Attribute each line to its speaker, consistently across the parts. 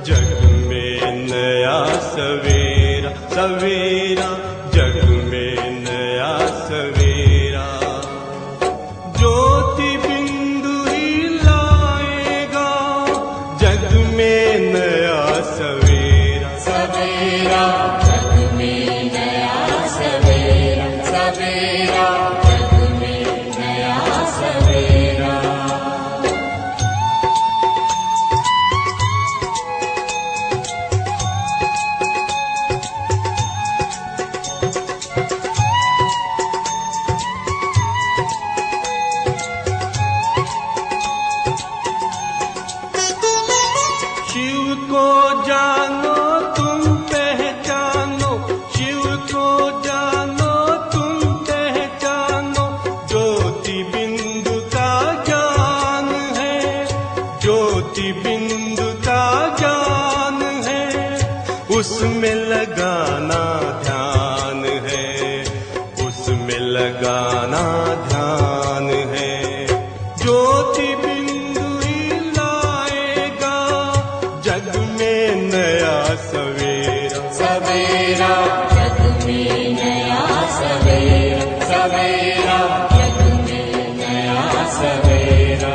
Speaker 1: जग में नया सवेरा, सवेरा जग में नया सवेरा। ज्योति बिंदु ही लाएगा जग में नया सवेरा,
Speaker 2: सवेरा जग में नया सवेरा, सवेरा जग में नया सवेरा।
Speaker 1: शिव को जानो तुम पहचानो, शिव को जानो तुम पहचानो। ज्योति बिंदु का ज्ञान है, ज्योति बिंदु का ज्ञान है। उसमें लगाना ध्यान है, उसमें लगाना ध्यान है। ज्योति बिंदु ही लाएगा जग में नया सवेरा,
Speaker 2: सवेरा जग में नया सवेरा, सवेरा जग में नया सवेरा।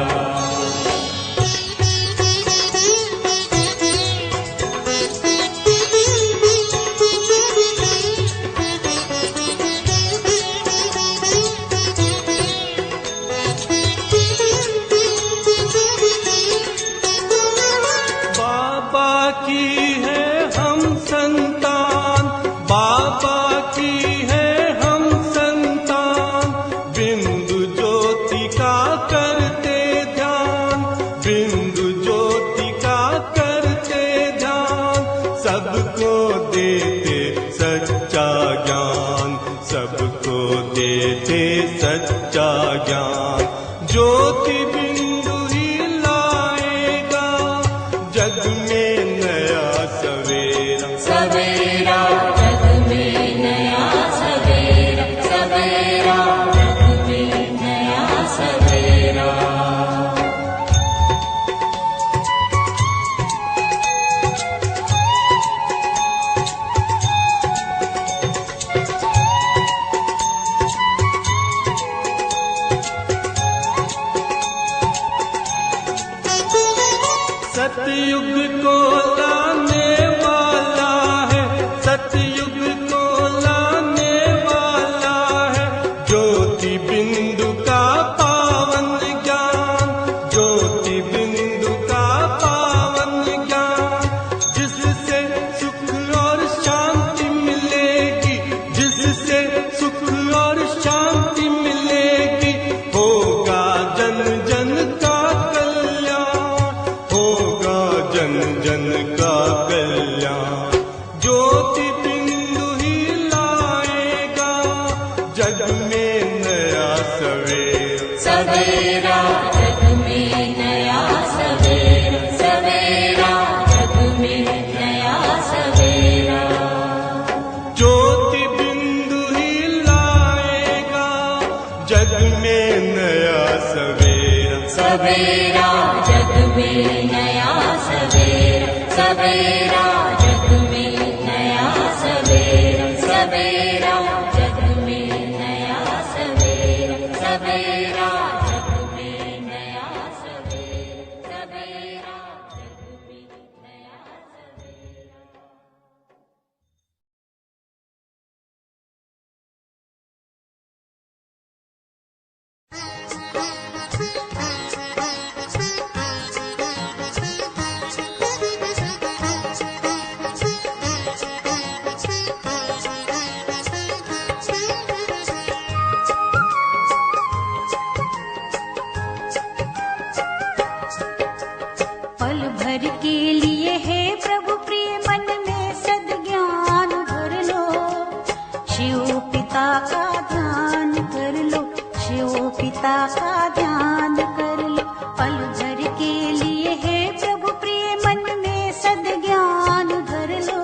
Speaker 1: बाबा की है हम संतान, बाबा की है हम संतान। बिंदु ज्योति का करते ध्यान, बिंदु ज्योति का करते ध्यान। सबको देते सच्चा ज्ञान, सबको देते सच्चा ज्ञान। ज्योति बिंदु ही लाएगा जग में नया सवेरा,
Speaker 2: सवेरा जग में नया सवेरा, सवेरा जग में नया सवेरा।
Speaker 1: सतयुग को लाने वाला है, सतयुग को लाने वाला है। ज्योति बिंदु का पावन ज्ञान, ज्योति बिंदु का पावन ज्ञान। जिससे सुख और शांति मिलेगी, जिससे सुख और शांति मिलेगी। होगा जन जन का कल्याण, होगा जन जन का कल्याण। ज्योति बिंदु ही लाएगा जग में नया सवेरा,
Speaker 2: सवेरा जग में नया सवेरा, सवेरा जग में नया सवेरा।
Speaker 1: ज्योति बिंदु ही लाएगा जग में नया सवेरा,
Speaker 2: सवेरा जग में नया सवेरा, सवेरा जग में नया सवेरा, सवेरा जग में नया सवेरा, सवेरा जग में नया सवेरा, सवेरा जग में नया सवेरा।
Speaker 3: पल भर के लिए है प्रभु प्रिय मन में सद्ज्ञान भर लो। शिव पिता का ध्यान कर लो, शिव पिता का ध्यान कर लो। पल भर के लिए है प्रभु प्रिय मन में सद्ज्ञान भर लो।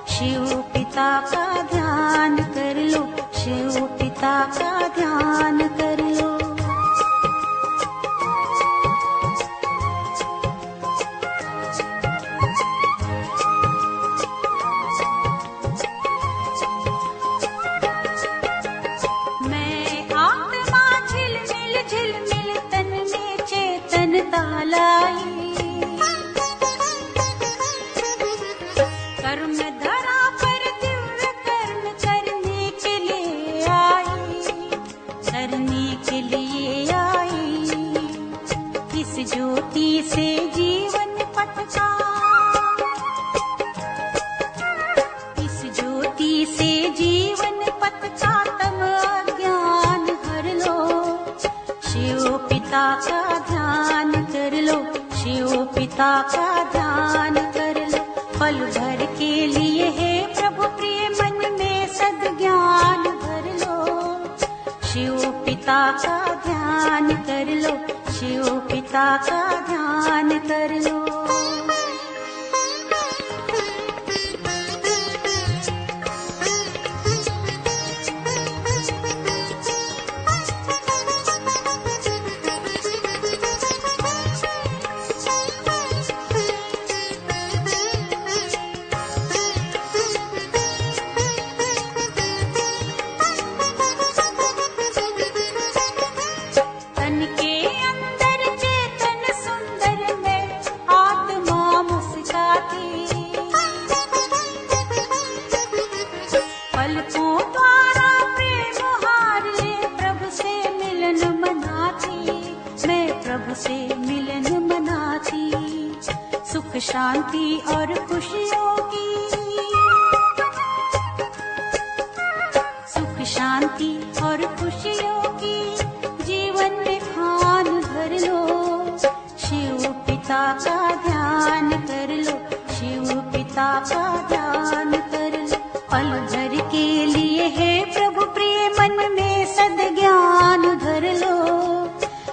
Speaker 3: शिव पिता का ध्यान कर लो, शिव पिता का ध्यान कर लो। ध्यान कर लो। पल भर के लिए है प्रभु प्रिय मन में सद्ज्ञान भर लो। शिव पिता का ध्यान कर लो, शिव पिता का ध्यान कर लो। तन के अंदर चेतन सुंदर में आत्मा मुस्काती, पलकों द्वारा प्रेम हार ले प्रभु से मिलन मनाती, मैं प्रभु से मिलन मनाती। सुख शांति और खुशियों की, सुख शांति और खुशियों की जीवन में खान भर लो। शिव पिता का ध्यान कर लो, शिव पिता का ध्यान कर लो। पल भर के लिए है प्रभु प्रिय मन में सद्ज्ञान धर लो।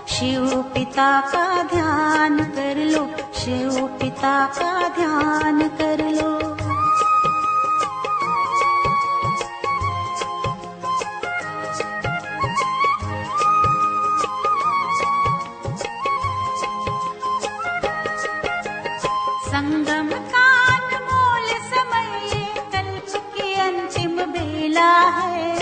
Speaker 3: शिव पिता का ध्यान कर लो, शिव पिता का ध्यान कर लो। संगम का अनमोल समय ये कल्प की अंतिम बेला है।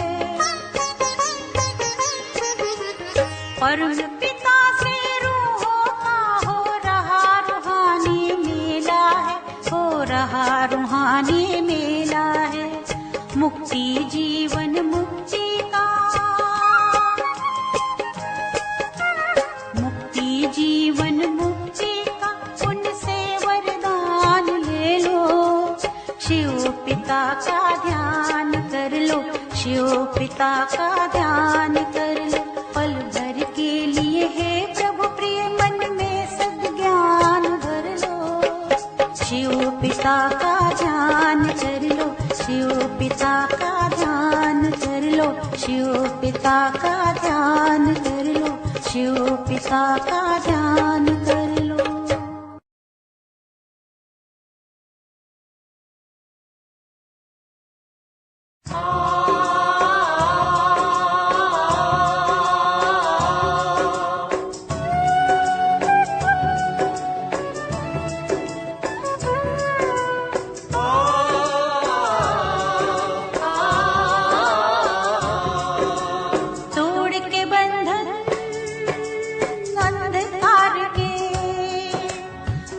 Speaker 3: परम पिता से रूहों का हो रहा रूहानी मेला है, हो रहा रूहानी मेला है। मुक्ति जीवन मुक्ति का, मुक्ति जीवन मुक्ति का उनसे वरदान ले लो। शिव पिता का ध्यान कर लो, शिव पिता का ध्यान कर लो। पल भर के लिए है प्रभु प्रिय मन में सद्ज्ञान भर लो। शिव पिता का ध्यान कर लो, शिव पिता का ध्यान कर लो, शिव पिता का ध्यान कर लो, शिव पिता का ध्यान कर लो। तोड़ के बंधन अंधकार के,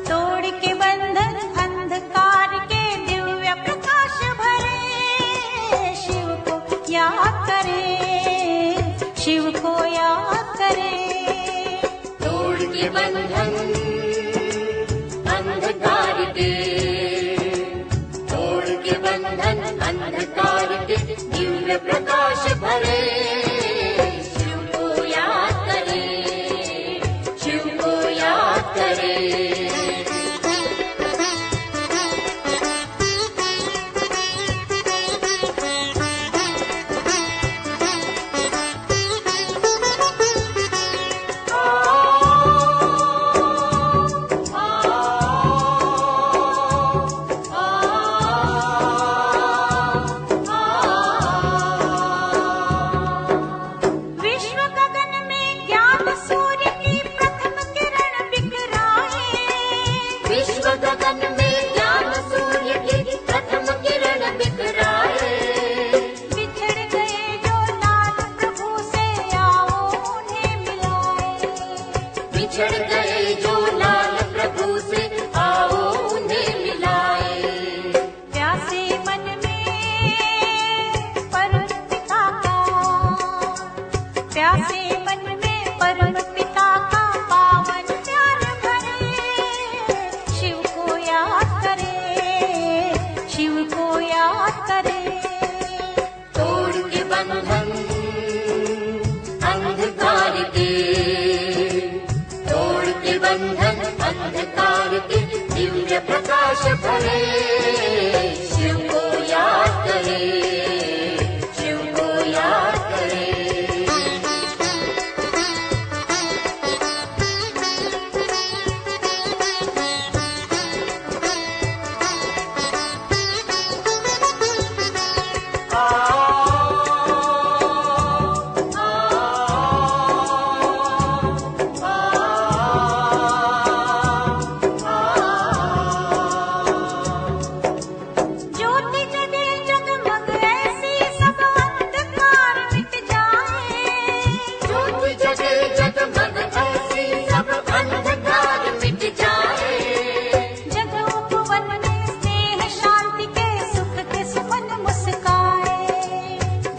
Speaker 3: तोड़ के बंधन अंधकार के दिव्य प्रकाश भरे। शिव को याद करे, शिव को याद करे।
Speaker 2: तोड़ के बंधन अंधकार के, तोड़ के बंधन अंधकार के दिव्य प्रकाश भरे। शिव को याद करे, शिव को याद करे। दिव्य प्रकाश भरे शिव को याद करे, शिव को याद करे।
Speaker 3: ज्योति जगे जगमग ऐसी सब अंधकार मिट जाए,
Speaker 2: ज्योति जगे जगमग ऐसी सब अंधकार मिट जाए।
Speaker 3: जग उपवन में स्नेह शांति के सुख के सुमन मुस्काए,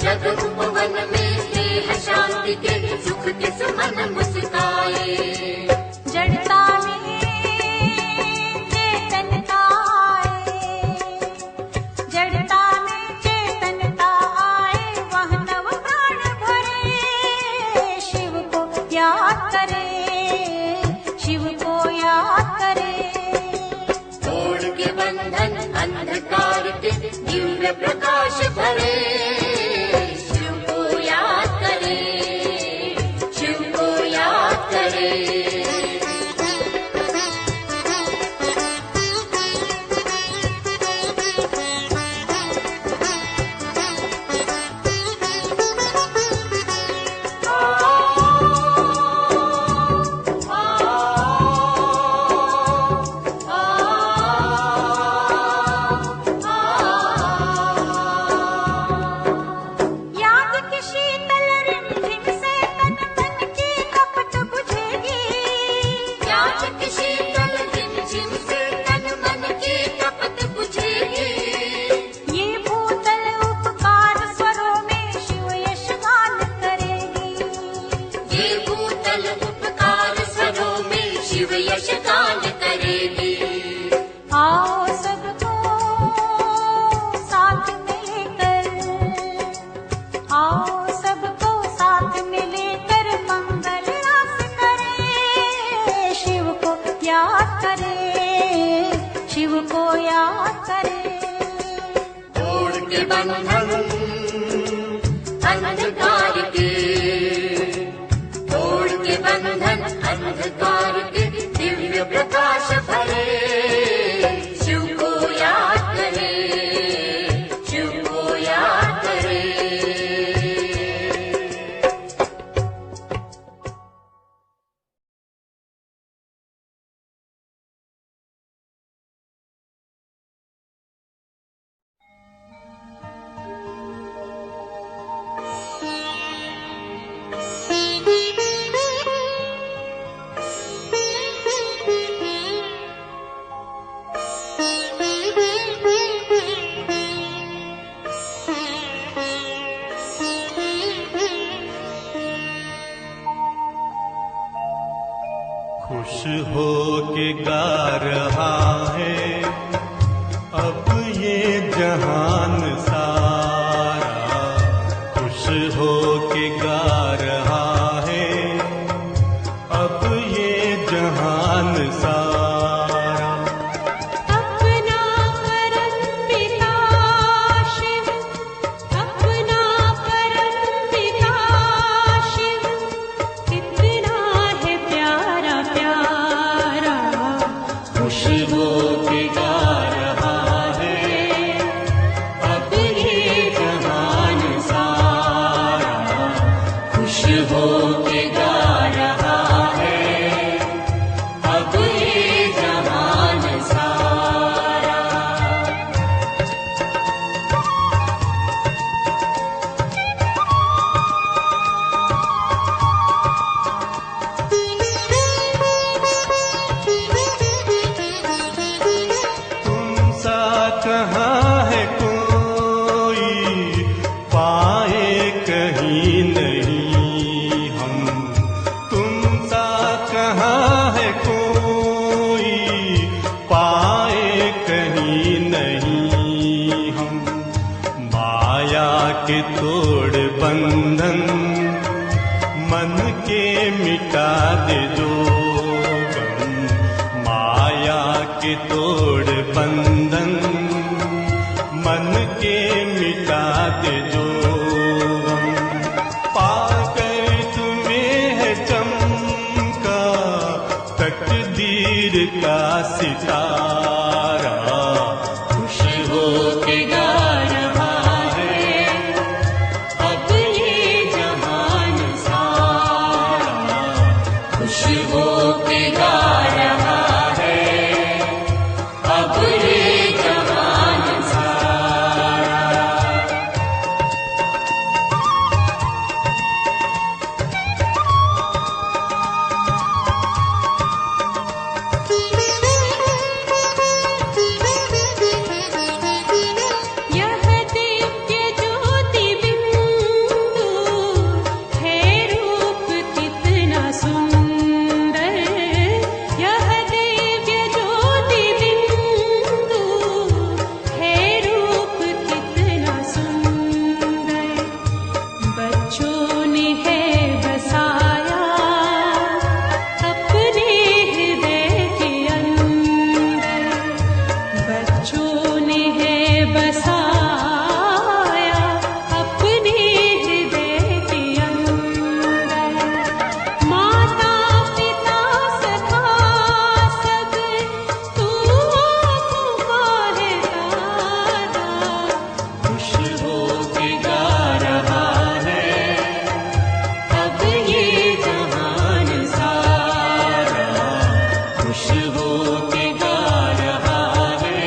Speaker 2: जग उपवन में स्नेह शांति के सुख के सुमन मुस्काए।
Speaker 3: जड़ता में चेतनता आए, जड़ता में चेतनता आए, वह नव प्राण भरे शिव को याद करे, शिव को याद करे।
Speaker 2: तोड़ के बंधन अंधकार के दिव्य प्रकाश भरे शिव को याद करे, शिव को याद करे।
Speaker 3: याद की शीतल रिमझिम से तन मन की कपट बुझेगी,
Speaker 2: याद की शीतल रिमझिम से तन मन की कपट बुझेगी।
Speaker 3: ये भूतल उपकार स्वरों में शिव यश गान करेगी।
Speaker 2: ये भूतल उपकार स्वरों में शिव यश गान करेगी।
Speaker 3: आओ सबको साथ में लेकर, आओ सबको साथ में लेकर मंगल रस करे, शिव को याद करे, शिव को याद करे।
Speaker 2: तोड़ के बंधन अंधकार के, तोड़ के बंधन अंधकार के दिव्य प्रकाश भरे शिव को याद करे, शिव को याद करे।
Speaker 1: खुश हो के गा रहा है अब ये जहान सारा, खुश हो के गा रहा है अब ये जहान सारा।
Speaker 3: अपना परम पिता शिव, अपना परम पिता शिव, कितना है प्यारा प्यारा,
Speaker 1: खुश हो के गा रहा है अब ये जहान सारा, खुश हो के गा रहा है अब ये जहान सारा। तुम सा कहाँ है कोई पाए कहीं नहीं हम, तुम सा कहाँ है कोई पाए कहीं नहीं हम। माया के तोड़ बंधन मन के मिटा दे जो गम, माया के तोड़ तोड़ बंधन मन के मिटा दे जो गम। पाकर तुम्हें है चमका तकदीर का सितारा, खुश हो के गा रहा है अब ये जहान सारा, खुश हो के गा रहा है अब ये जहान सारा।
Speaker 3: यह दिव्य ज्योति बिंदु है रूप कितना सुंदर, यह दिव्य ज्योति बिंदु है रूप कितना सुंदर। बच्चों ने है बसाया अपने हृदय के अंदर, बच्चों ने है बसाया अपने हृदय के अंदर। माता पिता सखा सब तू आँखों का है तारा,
Speaker 1: खुश हो के गा रहा है अब ये जहान सारा, खुश हो के गा रहा है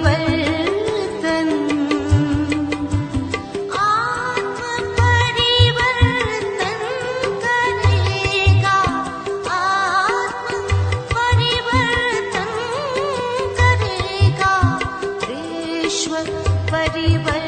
Speaker 3: परिवर्तन, आत्म परिवर्तन करेगा, आत्म परिवर्तन करेगा, विश्व परिवर्तन